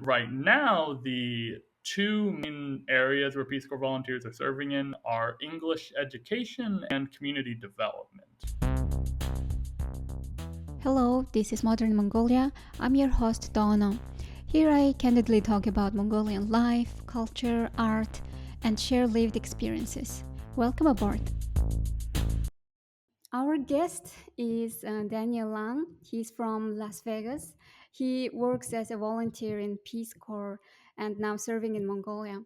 Right now, the two main areas where Peace Corps volunteers are serving in are English education and community development. Hello, this is Modern Mongolia. I'm your host, Donna. Here I candidly talk about Mongolian life, culture, art, and share lived experiences. Welcome aboard. Our guest is Daniel Lang. He's from Las Vegas. He works as a volunteer in Peace Corps and now serving in Mongolia.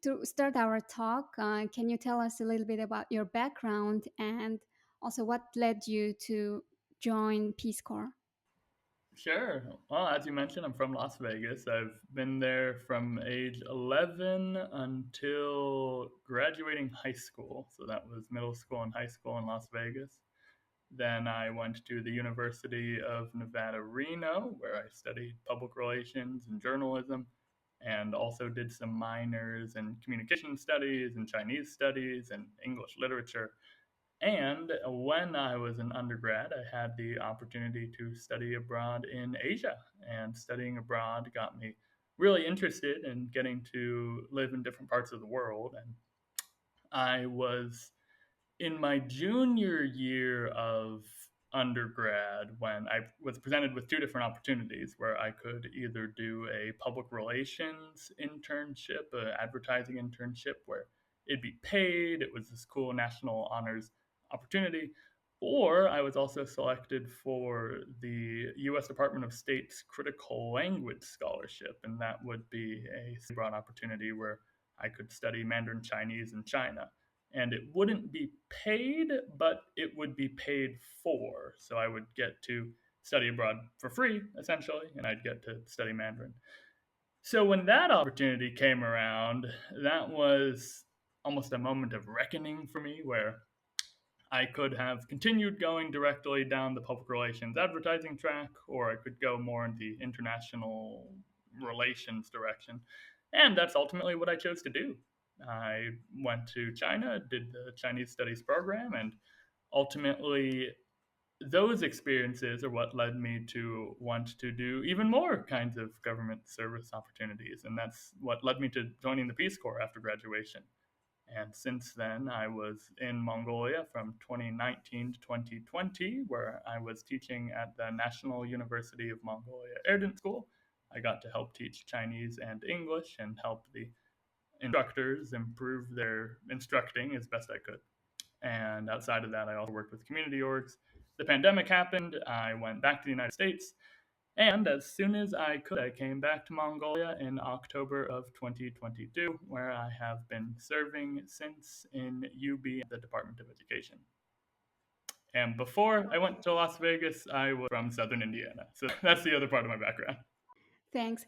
To start our talk, can you tell us a little bit about your background and also what led you to join Peace Corps? Sure. Well, as you mentioned, I'm from Las Vegas. I've been there from age 11 until graduating high school. So that was middle school and high school in Las Vegas. Then I went to the University of Nevada, Reno, where I studied public relations and journalism, and also did some minors in communication studies and Chinese studies and English literature. And when I was an undergrad, I had the opportunity to study abroad in Asia. And studying abroad got me really interested in getting to live in different parts of the world. And I was in my junior year of undergrad when I was presented with two different opportunities where I could either do a public relations internship, an advertising internship where it'd be paid, it was this cool national honors opportunity, or I was also selected for the US Department of State's Critical Language Scholarship, and that would be a broad opportunity where I could study Mandarin Chinese in China, and it wouldn't be paid, but it would be paid for. So I would get to study abroad for free, essentially, and I'd get to study Mandarin. So when that opportunity came around, that was almost a moment of reckoning for me where I could have continued going directly down the public relations advertising track, or I could go more in the international relations direction. And that's ultimately what I chose to do. I went to China, did the Chinese studies program, and ultimately those experiences are what led me to want to do even more kinds of government service opportunities. And that's what led me to joining the Peace Corps after graduation. And since then, I was in Mongolia from 2019 to 2020, where I was teaching at the National University of Mongolia Erden School. I got to help teach Chinese and English and help the instructors improve their instructing as best I could. And outside of that, I also worked with community orgs. The pandemic happened. I went back to the United States, and as soon as I could, I came back to Mongolia in October of 2022, where I have been serving since in UB, the Department of Education. And before I went to Las Vegas, I was from southern Indiana. So that's the other part of my background. Thanks.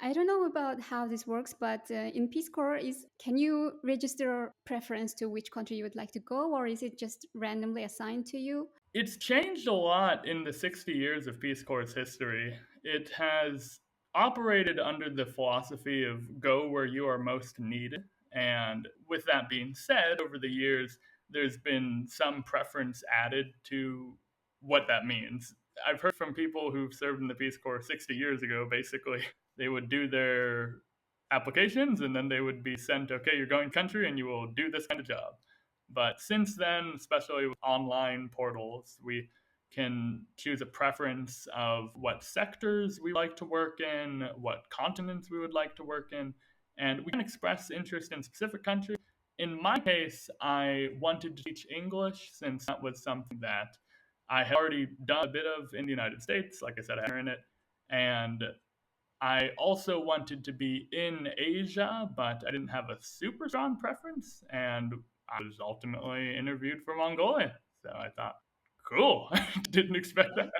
I don't know about how this works, but in Peace Corps, is can you register preference to which country you would like to go, or is it just randomly assigned to you? It's changed a lot in the 60 years of Peace Corps' history. It has operated under the philosophy of go where you are most needed. And with that being said, over the years, there's been some preference added to what that means. I've heard from people who've served in the Peace Corps 60 years ago, basically, they would do their applications and then they would be sent, okay, you're going country and you will do this kind of job. But since then, especially with online portals, we can choose a preference of what sectors we like to work in, what continents we would like to work in, and we can express interest in specific countries. In my case, I wanted to teach English since that was something that I had already done a bit of in the United States. Like I said, I had in it. And I also wanted to be in Asia, but I didn't have a super strong preference. And I was ultimately interviewed for Mongolia. So I thought, cool. Didn't expect that.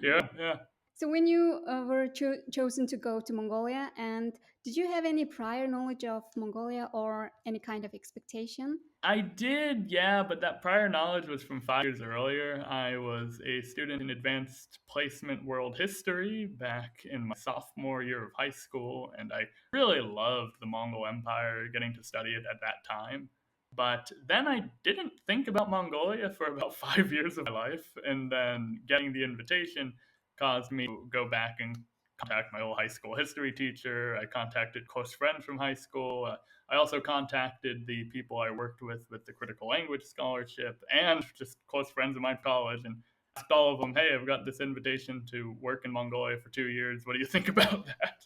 Yeah, yeah. So, when you were chosen to go to Mongolia, and did you have any prior knowledge of Mongolia or any kind of expectation? I did, yeah, but that prior knowledge was from 5 years earlier. I was a student in advanced placement world history back in my sophomore year of high school, and I really loved the Mongol Empire, getting to study it at that time. But then I didn't think about Mongolia for about 5 years of my life, and then getting the invitation caused me to go back and contact my old high school history teacher. I contacted close friends from high school. I also contacted the people I worked with the critical language scholarship and just close friends of mine from college and asked all of them, hey, I've got this invitation to work in Mongolia for 2 years. What do you think about that?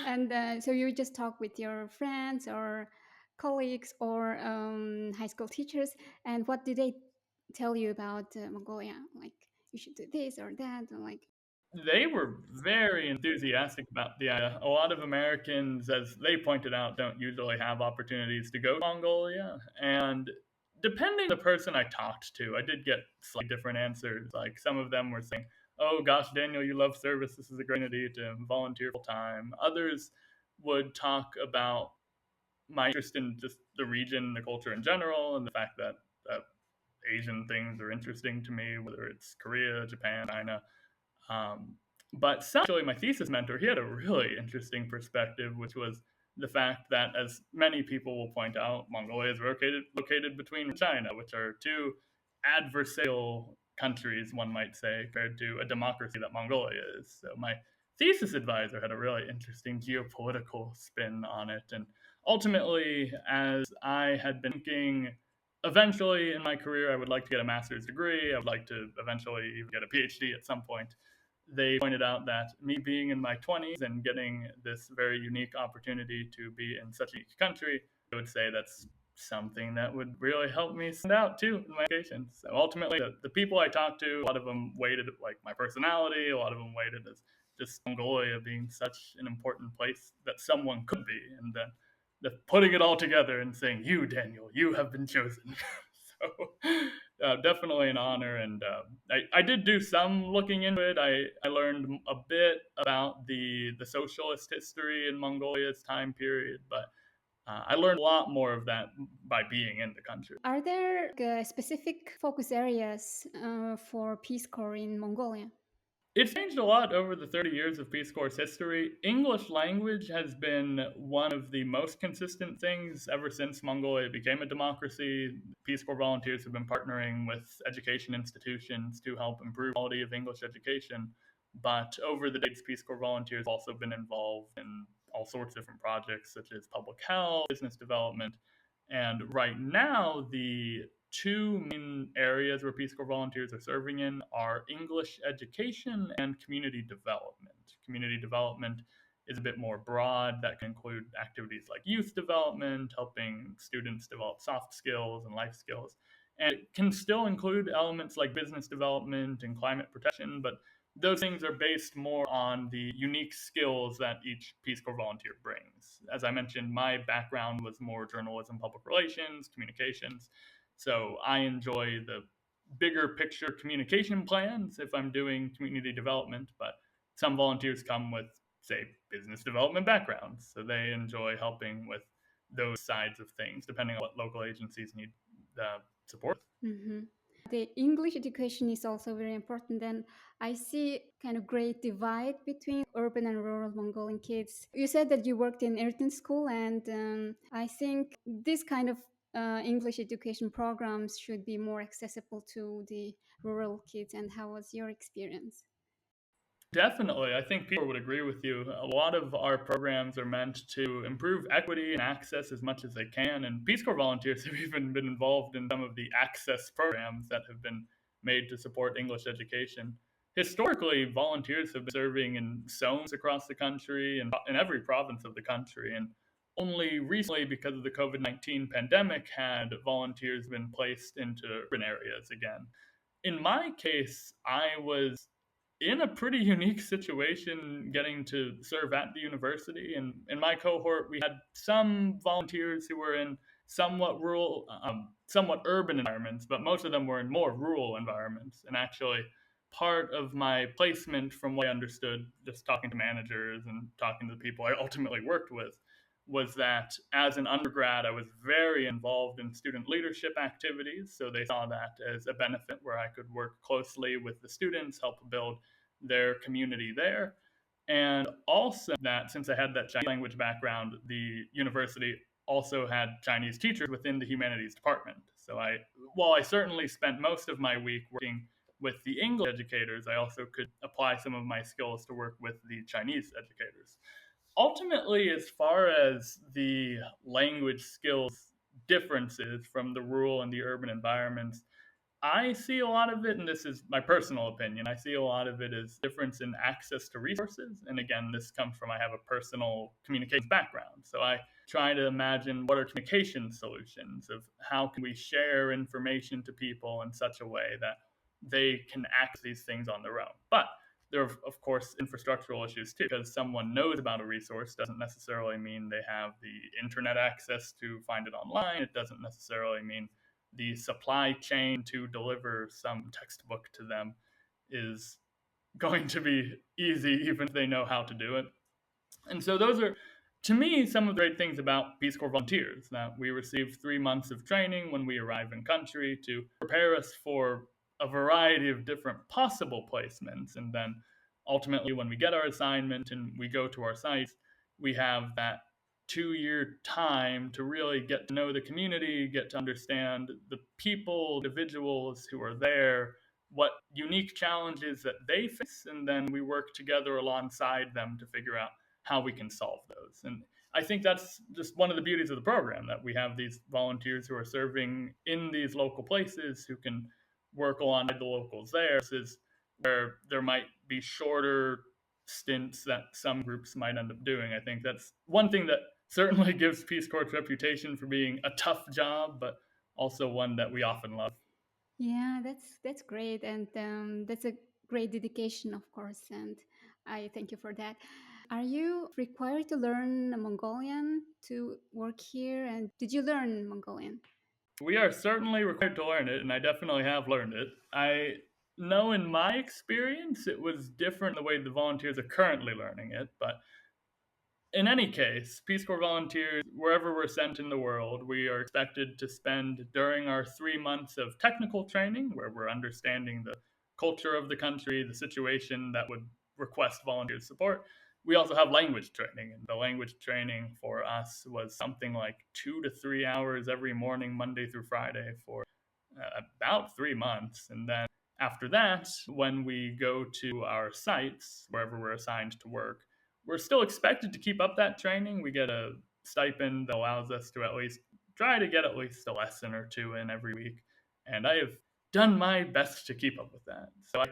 And so you just talk with your friends or colleagues or high school teachers, and what do they tell you about Mongolia? Like you should do this or that, or like. They were very enthusiastic about the idea. A lot of Americans, as they pointed out, don't usually have opportunities to go to Mongolia. And depending on the person I talked to, I did get slightly different answers. Like some of them were saying, oh gosh, Daniel, you love service. This is a great opportunity to volunteer full time. Others would talk about my interest in just the region, the culture in general, and the fact that Asian things are interesting to me, whether it's Korea, Japan, China. Um, but actually, my thesis mentor, he had a really interesting perspective, which was the fact that, as many people will point out, Mongolia is located between China, which are two adversarial countries, one might say, compared to a democracy that Mongolia is. So my thesis advisor had a really interesting geopolitical spin on it, and ultimately, as I had been thinking eventually in my career, I would like to get a master's degree. I would like to eventually even get a PhD at some point. They pointed out that me being in my 20s and getting this very unique opportunity to be in such a unique country, I would say that's something that would really help me stand out too in my education. So ultimately, the people I talked to, a lot of them weighted like my personality, a lot of them weighted as just Mongolia being such an important place that someone could be, and then putting it all together and saying, "You, Daniel, you have been chosen." So definitely an honor, and I did do some looking into it. I learned a bit about the socialist history in Mongolia's time period, but I learned a lot more of that by being in the country. Are there specific focus areas for Peace Corps in Mongolia? It's changed a lot over the 30 years of Peace Corps history. English language has been one of the most consistent things ever since Mongolia became a democracy. Peace Corps volunteers have been partnering with education institutions to help improve quality of English education. But over the days, Peace Corps volunteers have also been involved in all sorts of different projects, such as public health, business development. And right now, the two main areas where Peace Corps volunteers are serving in are English education and community development. Community development is a bit more broad. That can include activities like youth development, helping students develop soft skills and life skills. And it can still include elements like business development and climate protection, but those things are based more on the unique skills that each Peace Corps volunteer brings. As I mentioned, my background was more journalism, public relations, communications. So I enjoy the bigger picture communication plans if I'm doing community development, but some volunteers come with, say, business development backgrounds. So they enjoy helping with those sides of things, depending on what local agencies need support. Mm-hmm. The English education is also very important, and I see kind of great divide between urban and rural Mongolian kids. You said that you worked in urban school, and I think this kind of English education programs should be more accessible to the rural kids. And how was your experience? Definitely. I think people would agree with you. A lot of our programs are meant to improve equity and access as much as they can. And Peace Corps volunteers have even been involved in some of the access programs that have been made to support English education. Historically, volunteers have been serving in zones across the country and in every province of the country. And only recently, because of the COVID-19 pandemic, had volunteers been placed into urban areas again. In my case, I was in a pretty unique situation getting to serve at the university. And in my cohort, we had some volunteers who were in somewhat rural, somewhat urban environments, but most of them were in more rural environments. And actually, part of my placement, from what I understood, just talking to managers and talking to the people I ultimately worked with, was that as an undergrad, I was very involved in student leadership activities. So they saw that as a benefit where I could work closely with the students, help build their community there. And also, that since I had that Chinese language background, the university also had Chinese teachers within the humanities department. So while I certainly spent most of my week working with the English educators, I also could apply some of my skills to work with the Chinese educators. Ultimately, as far as the language skills differences from the rural and the urban environments, I see a lot of it, and this is my personal opinion. I see a lot of it as difference in access to resources. And again, this comes from I have a personal communications background. So I try to imagine what are communication solutions of how can we share information to people in such a way that they can access these things on their own. But there are, of course, infrastructural issues too, because someone knows about a resource doesn't necessarily mean they have the internet access to find it online. It doesn't necessarily mean the supply chain to deliver some textbook to them is going to be easy, even if they know how to do it. And so those are, to me, some of the great things about Peace Corps volunteers that we receive 3 months of training when we arrive in country to prepare us for a variety of different possible placements. And then ultimately, when we get our assignment and we go to our sites, we have that 2 year time to really get to know the community, get to understand the people, individuals who are there, what unique challenges that they face, and then we work together alongside them to figure out how we can solve those. And I think that's just one of the beauties of the program that we have these volunteers who are serving in these local places who can work alongside the locals there. This is where there might be shorter stints that some groups might end up doing. I think that's one thing that certainly gives Peace Corps' reputation for being a tough job, but also one that we often love. Yeah, that's great, and that's a great dedication, of course, and I thank you for that. Are you required to learn Mongolian to work here? And did you learn Mongolian? We are certainly required to learn it, and I definitely have learned it. I know in my experience it was different the way the volunteers are currently learning it, but in any case, Peace Corps volunteers, wherever we're sent in the world, we are expected to spend during our 3 months of technical training, where we're understanding the culture of the country, the situation that would request volunteer support. We also have language training, and the language training for us was something like 2 to 3 hours every morning, Monday through Friday, for about 3 months. And then after that, when we go to our sites, wherever we're assigned to work, we're still expected to keep up that training. We get a stipend that allows us to at least try to get at least a lesson or two in every week. And I have done my best to keep up with that. So I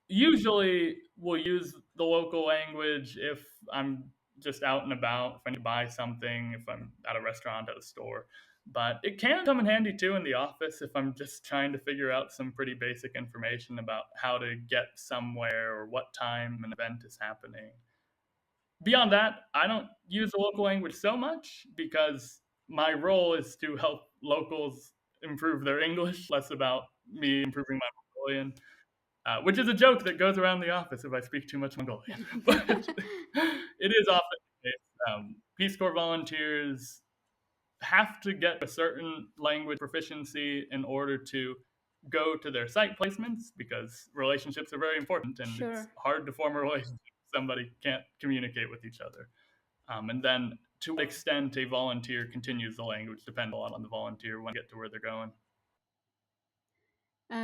usually will use the local language if I'm just out and about, if I need to buy something, if I'm at a restaurant, at a store. But it can come in handy too in the office if I'm just trying to figure out some pretty basic information about how to get somewhere or what time an event is happening. Beyond that, I don't use the local language so much because my role is to help locals improve their English, less about me improving my Mongolian, which is a joke that goes around the office if I speak too much Mongolian. But it is often the case. Peace Corps volunteers have to get a certain language proficiency in order to go to their site placements because relationships are very important and it's Sure. hard to form a relationship if somebody can't communicate with each other. And then to what extent a volunteer continues the language depends a lot on the volunteer when they get to where they're going.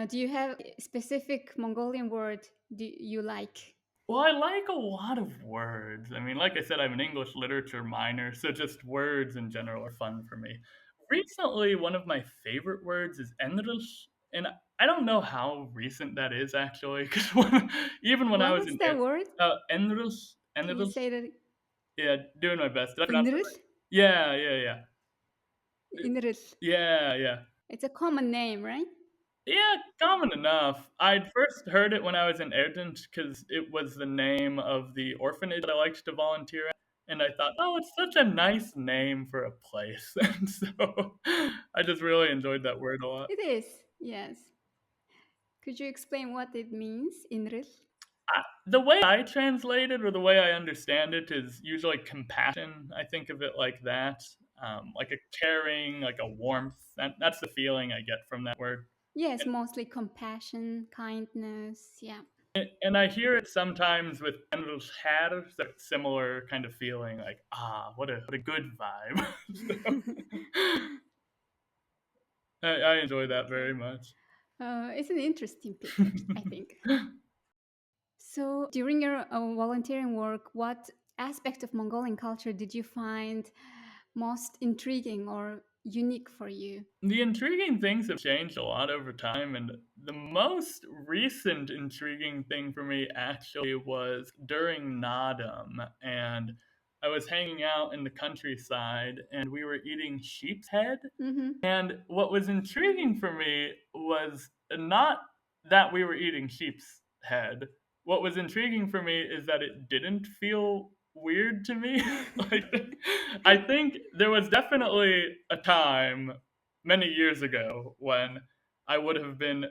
Do you have a specific Mongolian word do you like? Well, I like a lot of words. I mean, like I said, I'm an English literature minor, so just words in general are fun for me. Recently, one of my favorite words is English, and I don't know how recent that is actually, because even when I was What's in that word? English, Can you English, say that? yeah, doing my best. Did I pronounce it Inril? right? Yeah, yeah, yeah, Inril. yeah, yeah. It's a common name, right? Yeah, common enough. I'd first heard it when I was in Erdent because it was the name of the orphanage that I liked to volunteer at. And I thought, oh, it's such a nice name for a place. And so I just really enjoyed that word a lot. It is, yes. Could you explain what it means, Inril? The way I translate it or the way I understand it is usually compassion. I think of it like that, like a caring, like a warmth. That's the feeling I get from that word. Yes, mostly compassion, kindness. Yeah. And I hear it sometimes with Kendall's hair, so similar kind of feeling, like what a good vibe. So, I enjoy that very Okay. much. It's an interesting picture, I think. So, during your volunteering work, what aspect of Mongolian culture did you find most intriguing or unique for you? The intriguing things have changed a lot over time, and the most recent intriguing thing for me actually was during Nadam, and I was hanging out in the countryside, and we were eating sheep's head. Mm-hmm. And what was intriguing for me was not that we were eating sheep's head. What was intriguing for me is that it didn't feel weird to me. Like, I think there was definitely a time many years ago when I would have been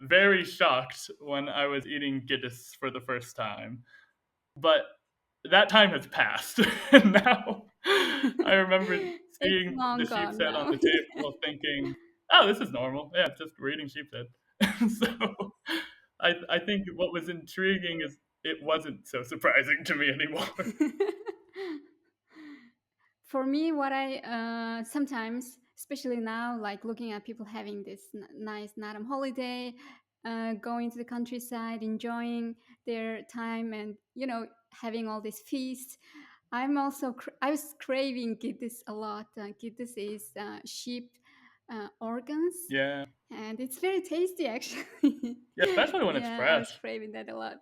very shocked when I was eating Giddis for the first time. But that time has passed. And now I remember It's seeing the long sheep's gone head on now. the table thinking, "Oh, this is normal. Yeah, it's just we're eating sheep's head." So I think what was intriguing is it wasn't so surprising to me anymore. For me, what I sometimes, especially now, like looking at people having this nice Naram holiday, going to the countryside, enjoying their time, and having all these feasts. I was craving Giddis a lot. Giddis is sheep organs, Yeah. and it's very tasty actually. Yeah, especially when it's Yeah, I was fresh. craving that a lot.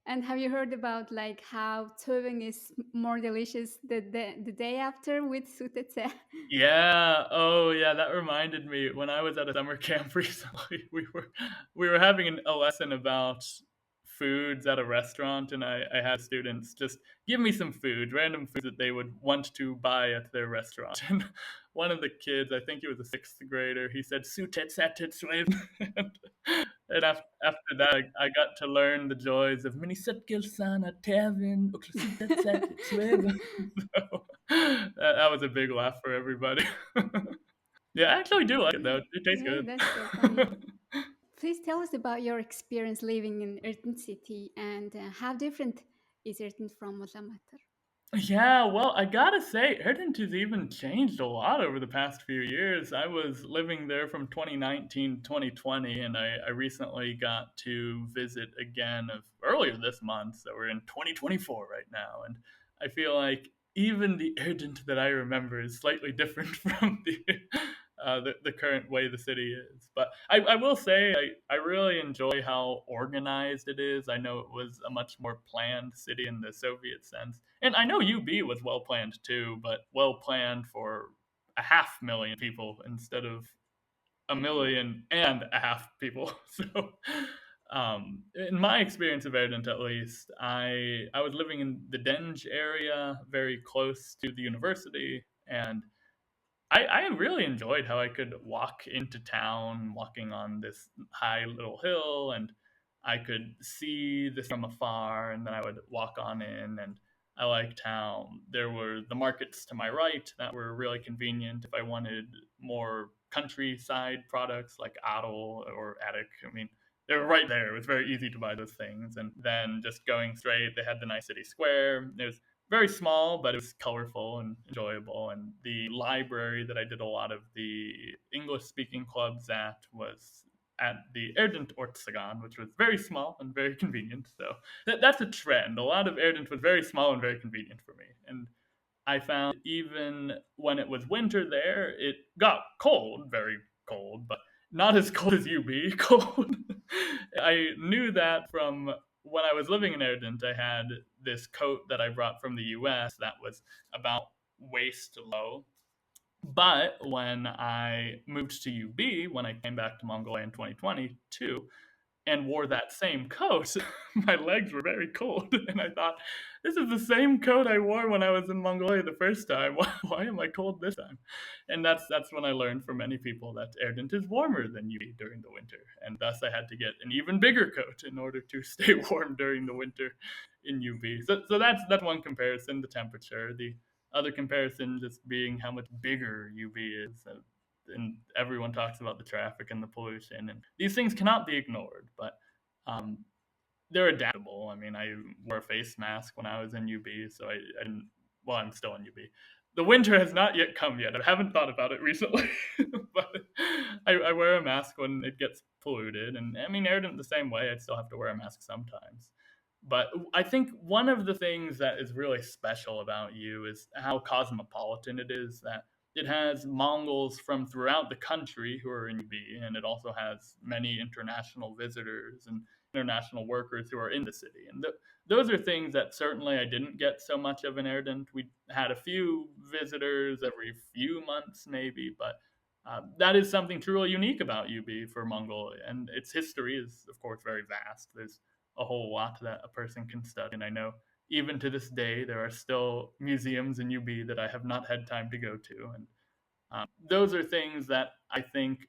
And have you heard about like how tubing is more delicious the day after with sutetse? Yeah. Oh, yeah. That reminded me when I was at a summer camp recently. We were having a lesson about foods at a restaurant, and I had students just give me some food, random foods that they would want to buy at their restaurant. And one of the kids, I think he was a sixth grader, he said "sutetsatetsuev," and after that, I got to learn the joys of "minisatgilsana tevin uklusutetsatetsuev." So that was a big laugh for everybody. Yeah, I actually do like it though. It tastes Yeah, good. that's so funny. Please tell us about your experience living in Ertin City and how different is Ertin from Ulamatar? Yeah, well, I gotta say, Erdent has even changed a lot over the past few years. I was living there from 2019 to 2020, and I recently got to visit again of earlier this month. So we're in 2024 right now, and I feel like even the Erdent that I remember is slightly different from the current way the city is. But I will say I really enjoy how organized it is. I know it was a much more planned city in the Soviet sense. And I know UB was well planned too, but well planned for a half million people instead of a million and a half people. So, in my experience of Erdent, at least, I was living in the Denge area, very close to the university, and I really enjoyed how I could walk into town, walking on this high little hill, and I could see this from afar, and then I would walk on in, and I liked how there were the markets to my right that were really convenient if I wanted more countryside products like Adel or Attic. I mean, they were right there. It was very easy to buy those things. And then just going straight, they had the nice city square. There's very small, but it was colorful and enjoyable. And the library that I did a lot of the English speaking clubs at was at the Erdent Ortsagan, which was very small and very convenient. So that's a trend. A lot of Erdent was very small and very convenient for me. And I found even when it was winter there, it got cold, very cold, but not as cold as UB cold. I knew that from when I was living in Erdent, I had this coat that I brought from the US that was about waist low. But when I moved to UB, when I came back to Mongolia in 2022, and wore that same coat, my legs were very cold. And I thought, this is the same coat I wore when I was in Mongolia the first time. Why am I cold this time? And that's when I learned from many people that Erdent is warmer than UB during the winter. And thus I had to get an even bigger coat in order to stay warm during the winter in UB. So that's one comparison, the temperature. The other comparison just being how much bigger UB is. And everyone talks about the traffic and the pollution, and these things cannot be ignored. But um, they're adaptable. I mean, I wore a face mask when I was in UB, so I didn't. Well, I'm still in UB, the winter has not yet come yet. I haven't thought about it recently, but I wear a mask when it gets polluted, and I mean, Airden the same way. I'd still have to wear a mask sometimes. But I think one of the things that is really special about you is how cosmopolitan it is. That it has Mongols from throughout the country who are in UB, and it also has many international visitors and international workers who are in the city. And those are things that certainly I didn't get so much of in Erdent. We had a few visitors every few months, maybe, but that is something truly unique about UB for Mongolia. And its history is, of course, very vast. There's a whole lot that a person can study. And I know even to this day, there are still museums in UB that I have not had time to go to. And those are things that I think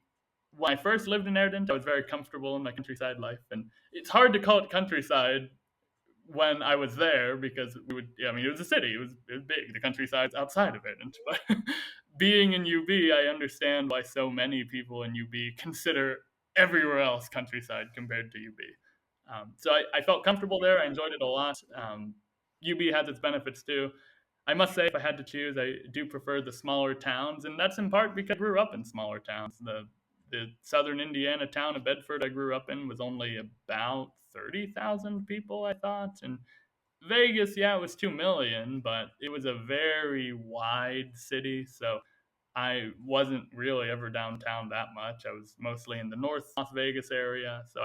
when I first lived in Erdent, I was very comfortable in my countryside life. And it's hard to call it countryside when I was there because we would, yeah, I mean, it was a city, it was big. The countryside's outside of Erdent. But being in UB, I understand why so many people in UB consider everywhere else countryside compared to UB. So I felt comfortable there. I enjoyed it a lot. UB has its benefits too. I must say, if I had to choose, I do prefer the smaller towns, and that's in part because I grew up in smaller towns. The southern Indiana town of Bedford I grew up in was only about 30,000 people, I thought, and Vegas, yeah, it was 2 million, but it was a very wide city, so I wasn't really ever downtown that much. I was mostly in the North Las Vegas area, so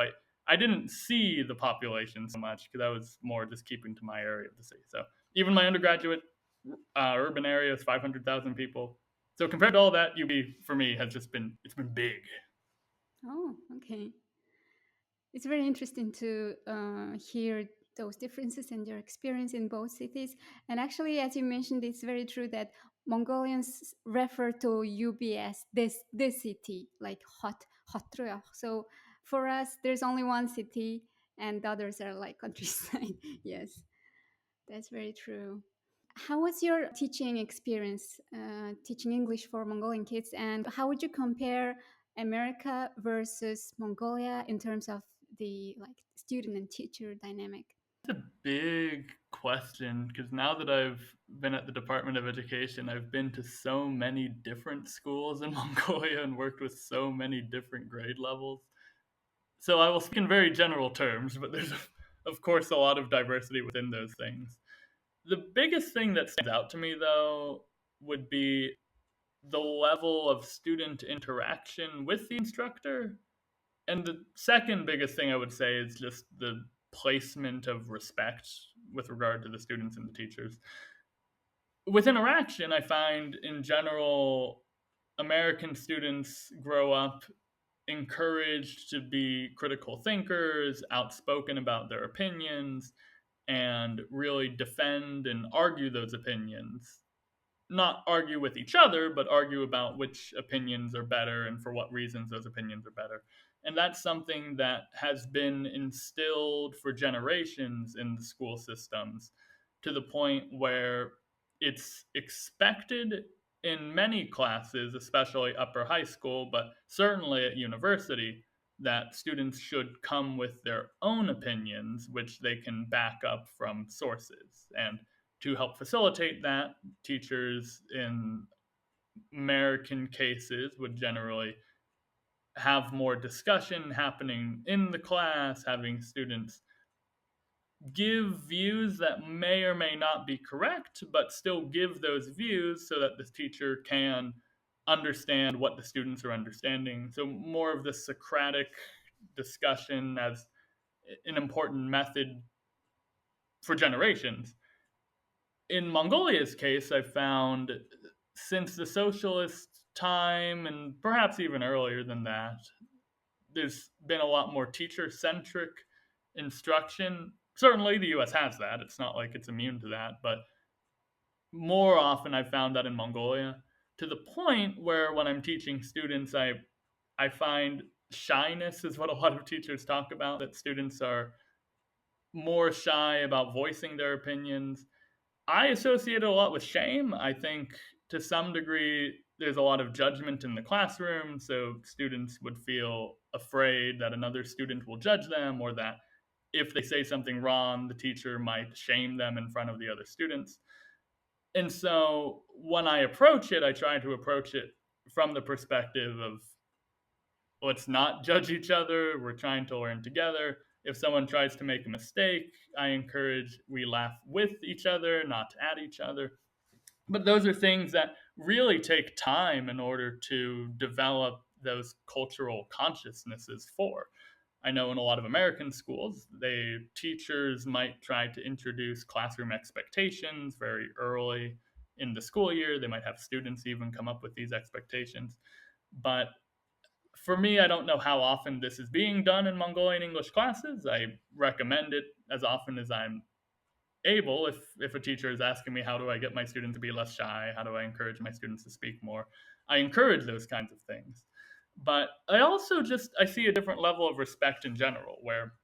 I didn't see the population so much because I was more just keeping to my area of the city. So even my undergraduate urban area is 500,000 people. So compared to all that, UB for me has just been it's been big. Oh, okay. It's very interesting to hear those differences and your experience in both cities. And actually, as you mentioned, it's very true that Mongolians refer to UB as this city, like Hotruyok. So for us, there's only one city, and the others are like countryside. Yes, that's very true. How was your teaching experience, teaching English for Mongolian kids, and how would you compare America versus Mongolia in terms of the like student and teacher dynamic? It's a big question because now that I've been at the Department of Education, I've been to so many different schools in Mongolia and worked with so many different grade levels. So I will speak in very general terms, but there's, of course, a lot of diversity within those things. The biggest thing that stands out to me, though, would be the level of student interaction with the instructor. And the second biggest thing I would say is just the placement of respect with regard to the students and the teachers. With interaction, I find in general, American students grow up encouraged to be critical thinkers, outspoken about their opinions, and really defend and argue those opinions. Not argue with each other, but argue about which opinions are better and for what reasons those opinions are better. And that's something that has been instilled for generations in the school systems to the point where it's expected in many classes, especially upper high school, but certainly at university, that students should come with their own opinions, which they can back up from sources. And to help facilitate that, teachers in American cases would generally have more discussion happening in the class, having students give views that may or may not be correct, but still give those views so that the teacher can understand what the students are understanding. So, more of the Socratic discussion as an important method for generations. In Mongolia's case, I found since the socialist time, and perhaps even earlier than that, there's been a lot more teacher centric instruction. Certainly, the US has that. It's not like it's immune to that, but more often I've found that in Mongolia to the point where when I'm teaching students, I find shyness is what a lot of teachers talk about, that students are more shy about voicing their opinions. I associate it a lot with shame. I think to some degree there's a lot of judgment in the classroom, so students would feel afraid that another student will judge them, or that if they say something wrong, the teacher might shame them in front of the other students. And so when I approach it, I try to approach it from the perspective of let's not judge each other. We're trying to learn together. If someone tries to make a mistake, I encourage we laugh with each other, not at each other. But those are things that really take time in order to develop those cultural consciousnesses for. I know in a lot of American schools, they teachers might try to introduce classroom expectations very early in the school year. They might have students even come up with these expectations. But for me, I don't know how often this is being done in Mongolian English classes. I recommend it as often as I'm able. If a teacher is asking me how do I get my students to be less shy, how do I encourage my students to speak more, I encourage those kinds of things. But I also just I see a different level of respect in general, where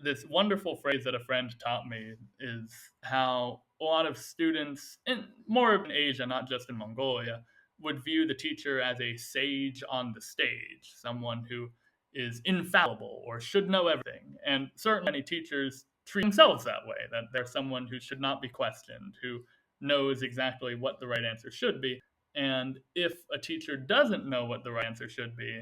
this wonderful phrase that a friend taught me is how a lot of students, in more in Asia, not just in Mongolia, would view the teacher as a sage on the stage, someone who is infallible or should know everything. And certainly many teachers treat themselves that way, that they're someone who should not be questioned, who knows exactly what the right answer should be. And if a teacher doesn't know what the right answer should be,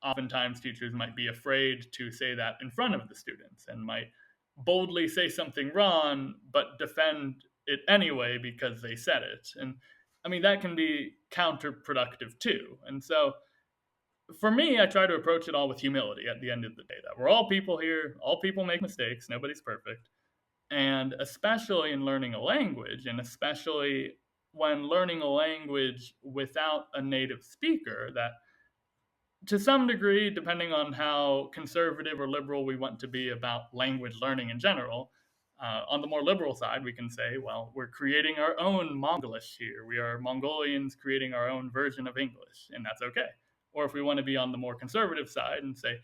oftentimes teachers might be afraid to say that in front of the students and might boldly say something wrong but defend it anyway because they said it. And I mean, that can be counterproductive too. And so for me, I try to approach it all with humility at the end of the day, that we're all people here, all people make mistakes, nobody's perfect. And especially in learning a language, and especially when learning a language without a native speaker, that to some degree, depending on how conservative or liberal we want to be about language learning in general, on the more liberal side, we can say, well, we're creating our own Mongolish here. We are Mongolians creating our own version of English, and that's okay. Or if we want to be on the more conservative side and say,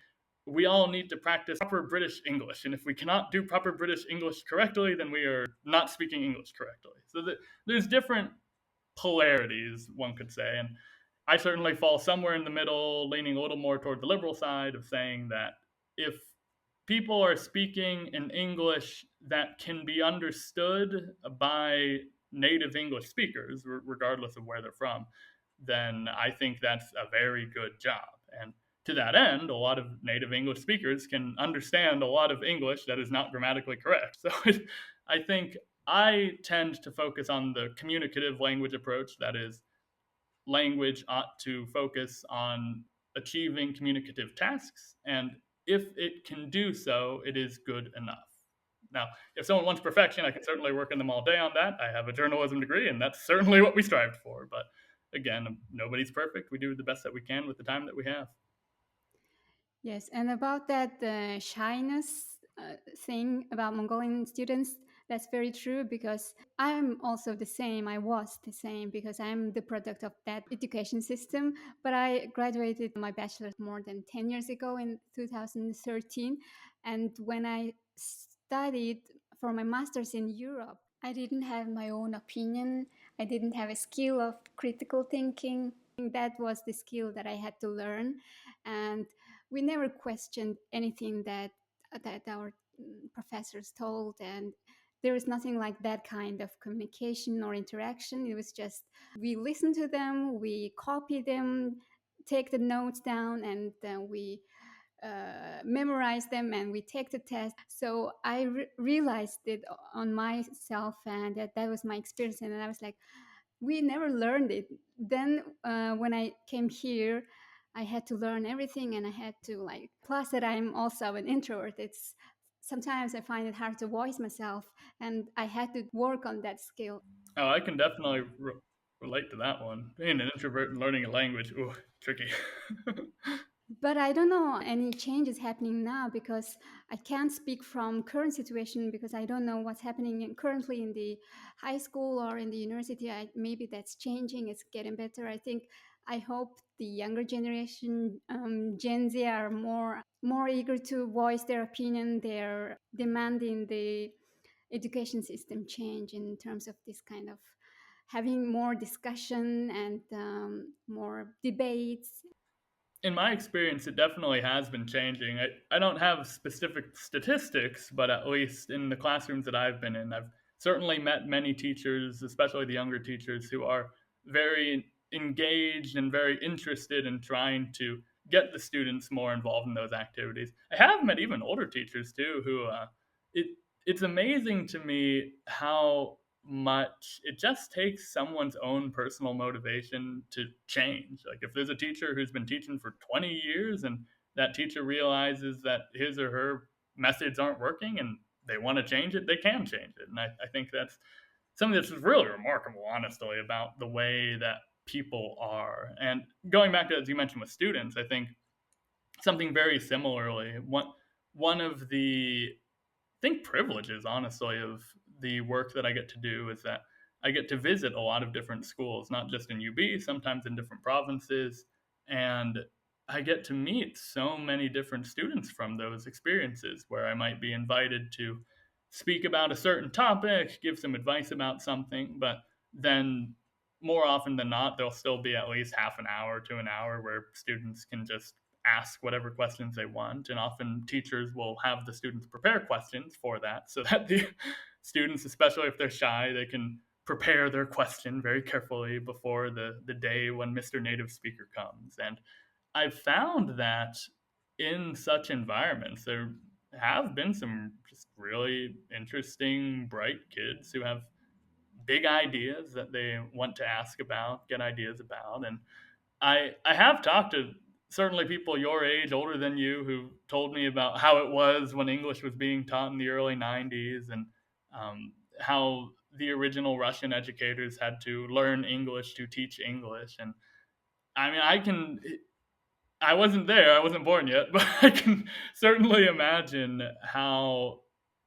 we all need to practice proper British English, and if we cannot do proper British English correctly, then we are not speaking English correctly. So there's different polarities, one could say. And I certainly fall somewhere in the middle, leaning a little more toward the liberal side of saying that if people are speaking in English that can be understood by native English speakers, regardless of where they're from, then I think that's a very good job. And to that end, a lot of native English speakers can understand a lot of English that is not grammatically correct. So I think I tend to focus on the communicative language approach. That is, language ought to focus on achieving communicative tasks, and if it can do so, it is good enough. Now, if someone wants perfection, I can certainly work on them all day on that. I have a journalism degree, and that's certainly what we strived for. But again, nobody's perfect. We do the best that we can with the time that we have. Yes, and about that shyness thing about Mongolian students, that's very true because I'm also the same. I was the same because I'm the product of that education system. But I graduated my bachelor's more than 10 years ago in 2013. And when I studied for my master's in Europe, I didn't have my own opinion. I didn't have a skill of critical thinking. That was the skill that I had to learn. And we never questioned anything that our professors told, and there was nothing like that kind of communication or interaction. It was just we listen to them, we copy them, take the notes down, and we memorize them, and we take the test. So I realized it on myself, and that was my experience, and I was like, we never learned it. Then when I came here, I had to learn everything, and I had to like, plus that I'm also an introvert. It's sometimes I find it hard to voice myself, and I had to work on that skill. Oh, I can definitely relate to that one. Being an introvert and learning a language, ooh, tricky. But I don't know any changes happening now because I can't speak from current situation because I don't know what's happening currently in the high school or in the university. Maybe that's changing. It's getting better. I hope the younger generation, Gen Z, are more eager to voice their opinion. They're demanding the education system change in terms of this kind of having more discussion and more debates. In my experience, it definitely has been changing. I don't have specific statistics, but at least in the classrooms that I've been in, I've certainly met many teachers, especially the younger teachers, who are very engaged and very interested in trying to get the students more involved in those activities. I have met even older teachers too, who it it's amazing to me how much it just takes someone's own personal motivation to change. Like if there's a teacher who's been teaching for 20 years and that teacher realizes that his or her methods aren't working and they want to change it, they can change it. And I think that's something that's really remarkable, honestly, about the way that people are. And going back to, as you mentioned, with students, I think something very similarly, one of the think privileges, honestly, of the work that I get to do is that I get to visit a lot of different schools, not just in UB, sometimes in different provinces, and I get to meet so many different students from those experiences where I might be invited to speak about a certain topic, give some advice about something, but then more often than not, there'll still be at least half an hour to an hour where students can just ask whatever questions they want. And often teachers will have the students prepare questions for that so that the students, especially if they're shy, they can prepare their question very carefully before the day when Mr. Native Speaker comes. And I've found that in such environments, there have been some just really interesting, bright kids who have big ideas that they want to ask about, get ideas about. And I have talked to certainly people your age, older than you, who told me about how it was when English was being taught in the early '90s, and how the original Russian educators had to learn English to teach English. And I mean, I wasn't there, I wasn't born yet, but I can certainly imagine how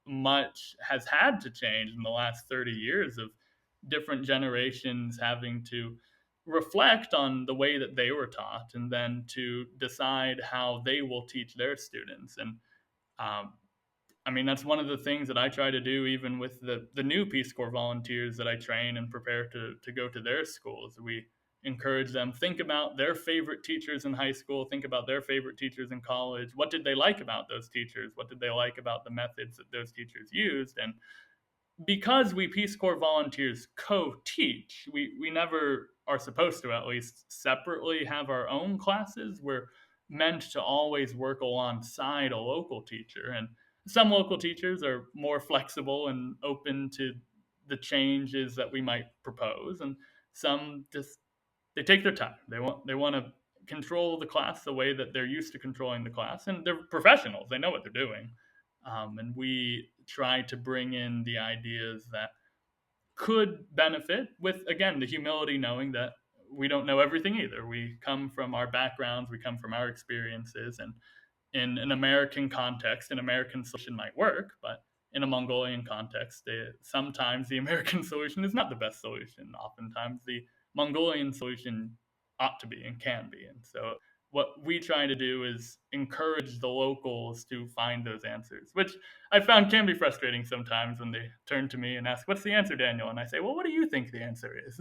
much has had to change in the last 30 years of different generations having to reflect on the way that they were taught and then to decide how they will teach their students. And um, I mean, that's one of the things that I try to do, even with the new Peace Corps volunteers that I train and prepare to go to their schools. We encourage them, think about their favorite teachers in high school, think about their favorite teachers in college. What did they like about those teachers? What did they like about the methods that those teachers used? And because we Peace Corps volunteers co-teach, we never are supposed to, at least separately, have our own classes. We're meant to always work alongside a local teacher, and some local teachers are more flexible and open to the changes that we might propose, and some just they take their time. They want to control the class the way that they're used to controlling the class, and they're professionals. They know what they're doing, and we try to bring in the ideas that could benefit with, again, the humility, knowing that we don't know everything either. We come from our backgrounds, we come from our experiences, and in an American context, an American solution might work, but in a Mongolian context, sometimes the American solution is not the best solution. Oftentimes, the Mongolian solution ought to be and can be. And so, what we try to do is encourage the locals to find those answers, which I found can be frustrating sometimes when they turn to me and ask, "What's the answer, Daniel?" And I say, "Well, what do you think the answer is?"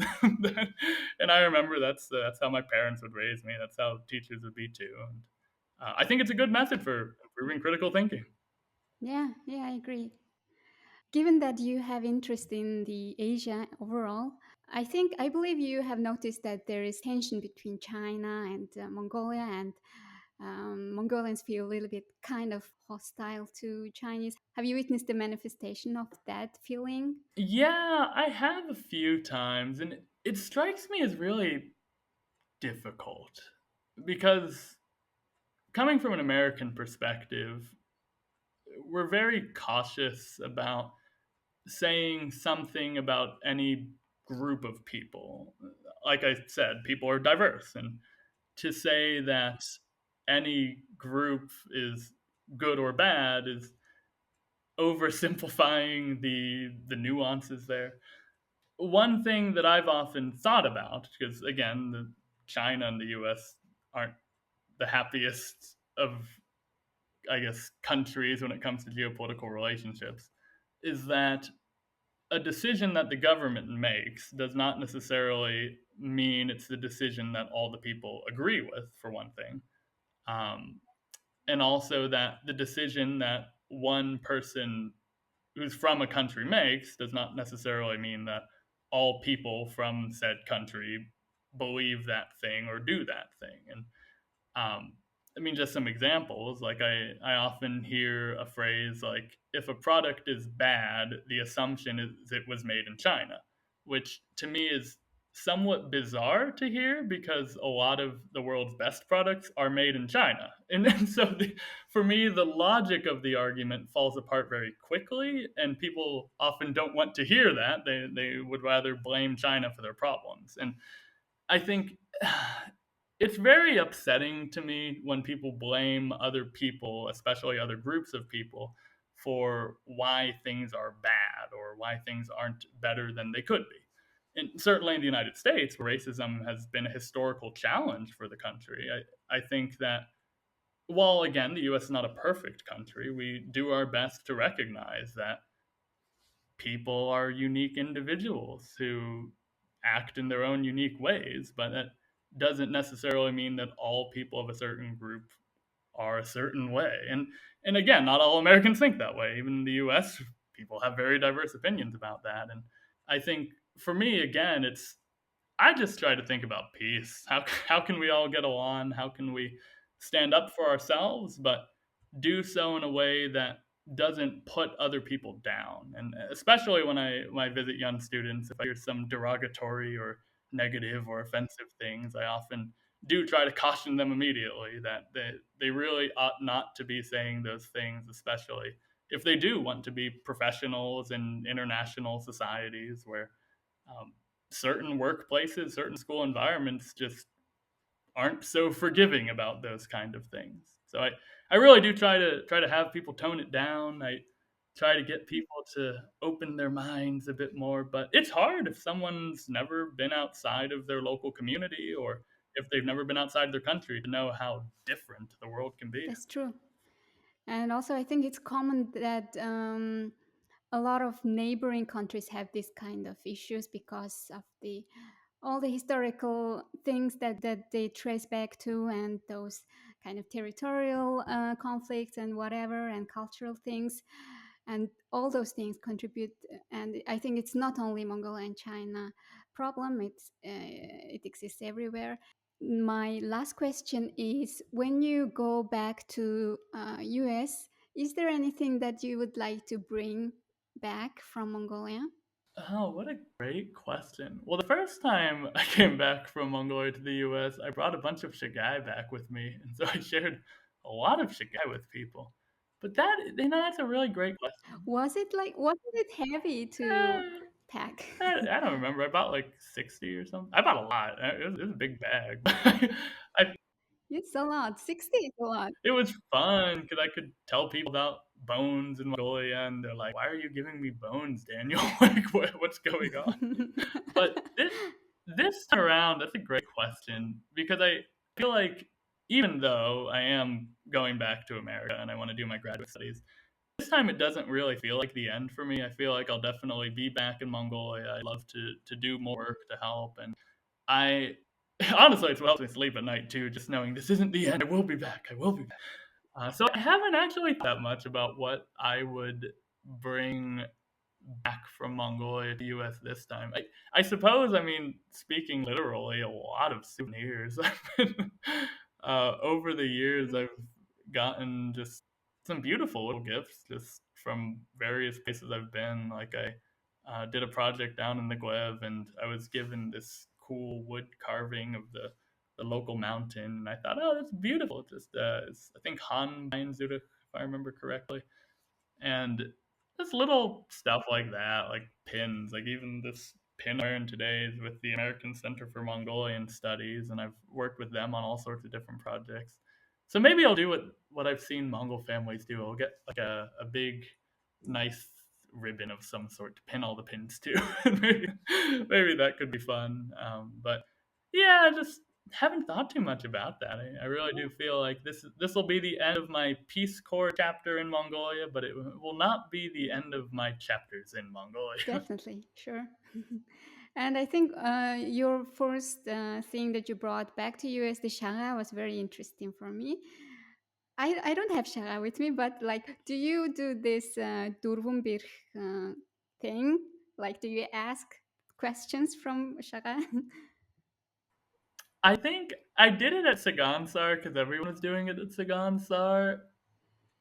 And I remember that's how my parents would raise me. That's how teachers would be too. And I think it's a good method for improving critical thinking. Yeah, yeah, I agree. Given that you have interest in the Asia overall, I believe you have noticed that there is tension between China and Mongolia, and Mongolians feel a little bit kind of hostile to Chinese. Have you witnessed the manifestation of that feeling? Yeah, I have a few times, and it strikes me as really difficult because coming from an American perspective, we're very cautious about saying something about any group of people. Like I said, people are diverse, and to say that any group is good or bad is oversimplifying the nuances there. One thing that I've often thought about, because again, China and the U.S. aren't the happiest of, I guess, countries when it comes to geopolitical relationships, is that a decision that the government makes does not necessarily mean it's the decision that all the people agree with, for one thing. Um, and also that the decision that one person who's from a country makes does not necessarily mean that all people from said country believe that thing or do that thing. And um, I mean, just some examples. Like I often hear a phrase like, "If a product is bad, the assumption is it was made in China," which to me is somewhat bizarre to hear because a lot of the world's best products are made in China. And then for me, the logic of the argument falls apart very quickly, and people often don't want to hear that. They would rather blame China for their problems. And I think it's very upsetting to me when people blame other people, especially other groups of people, for why things are bad or why things aren't better than they could be. And certainly in the United States, where racism has been a historical challenge for the country, I think that while, again, the US is not a perfect country, we do our best to recognize that people are unique individuals who act in their own unique ways, but that doesn't necessarily mean that all people of a certain group are a certain way. And again, not all Americans think that way. Even in the US, people have very diverse opinions about that. And I think for me, again, it's I just try to think about peace. How can we all get along? How can we stand up for ourselves, but do so in a way that doesn't put other people down? And especially when I visit young students, if I hear some derogatory or negative or offensive things, I often do try to caution them immediately that they really ought not to be saying those things, especially if they do want to be professionals in international societies where um, certain workplaces, certain school environments just aren't so forgiving about those kind of things. So I really do try to have people tone it down. I try to get people to open their minds a bit more, but it's hard if someone's never been outside of their local community or if they've never been outside their country to know how different the world can be. That's true. And also, I think it's common that a lot of neighboring countries have this kind of issues because of the all the historical things that they trace back to, and those kind of territorial conflicts and whatever, and cultural things, and all those things contribute. And I think it's not only Mongolia and China problem; it exists everywhere. My last question is: when you go back to US, is there anything that you would like to bring back from Mongolia? Oh, what a great question. Well, the first time I came back from Mongolia to the US, I brought a bunch of Shagai back with me. And so I shared a lot of Shagai with people. But that's a really great question. Was it heavy to Uh, pack? I don't remember. I bought like 60 or something. I bought a lot. It was a big bag. I, It's a lot. 60 is a lot. it was fun because I could tell people about bones in Mongolia, and they're like, "Why are you giving me bones, Daniel? Like, what's going on?" But this time around, that's a great question because I feel like even though I am going back to America and I want to do my graduate studies, this time it doesn't really feel like the end for me. I feel like I'll definitely be back in Mongolia. I'd love to do more work to help, and I honestly it's what helps me sleep at night too. Just knowing this isn't the end. I will be back. I will be back. So I haven't actually thought that much about what I would bring back from Mongolia to US this time. I suppose, I mean, speaking literally, a lot of souvenirs. Over the years, I've gotten just some beautiful little gifts just from various places I've been. Like I did a project down in the Glev, and I was given this cool wood carving of the local mountain, and I thought, oh, that's beautiful. Just it's, I think Han in Zurich, if I remember correctly, and just little stuff like that, like pins, like even this pin I'm wearing today is with the American Center for Mongolian Studies, and I've worked with them on all sorts of different projects. So maybe I'll do what I've seen Mongol families do. I'll get like a big, nice ribbon of some sort to pin all the pins to. maybe that could be fun. But yeah, I just haven't thought too much about that. I really do feel like this will be the end of my Peace Corps chapter in Mongolia, but it will not be the end of my chapters in Mongolia. Definitely, sure. And I think your first thing that you brought back to US, the Shanga, was very interesting for me. I don't have Shara with me, but like, do you do this Durvumbir thing? Like, do you ask questions from Shara? I think I did it at Sagansar because everyone was doing it at Sagansar.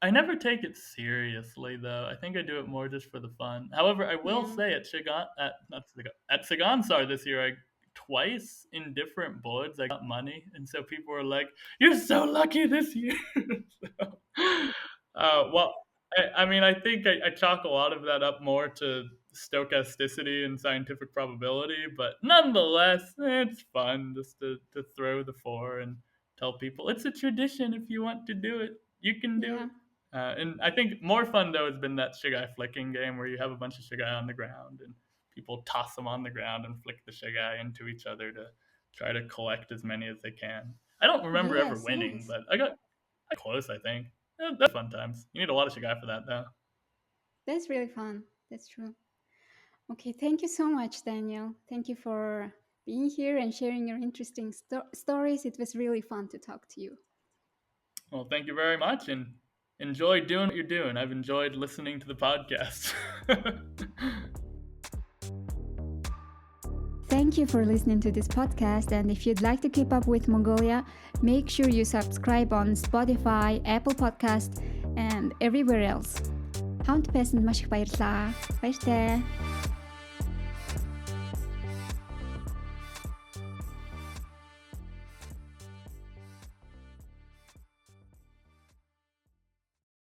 I never take it seriously though. I think I do it more just for the fun. However, I will Yeah, say at Shigan at not Shigan, at Sagansar this year, I twice in different boards I got money, and so people were like, "You're so lucky this year." So, well, I mean, I think I chalk a lot of that up more to stochasticity and scientific probability, but nonetheless, it's fun just to throw the four and tell people it's a tradition. If you want to do it, you can do yeah, it. And I think more fun though has been that Shigai flicking game where you have a bunch of Shigai on the ground and people toss them on the ground and flick the Shigai into each other to try to collect as many as they can. I don't remember ever yes, winning, yes. but I got close. I think that's fun times. You need a lot of Shigai for that though. That's really fun. That's true. Okay, thank you so much, Daniel. Thank you for being here and sharing your interesting stories. It was really fun to talk to you. Well, thank you very much, and enjoy doing what you're doing. I've enjoyed listening to the podcast. Thank you for listening to this podcast. And if you'd like to keep up with Mongolia, make sure you subscribe on Spotify, Apple Podcast, and everywhere else. Хамт байсанд маш их баярлалаа. Баяртай.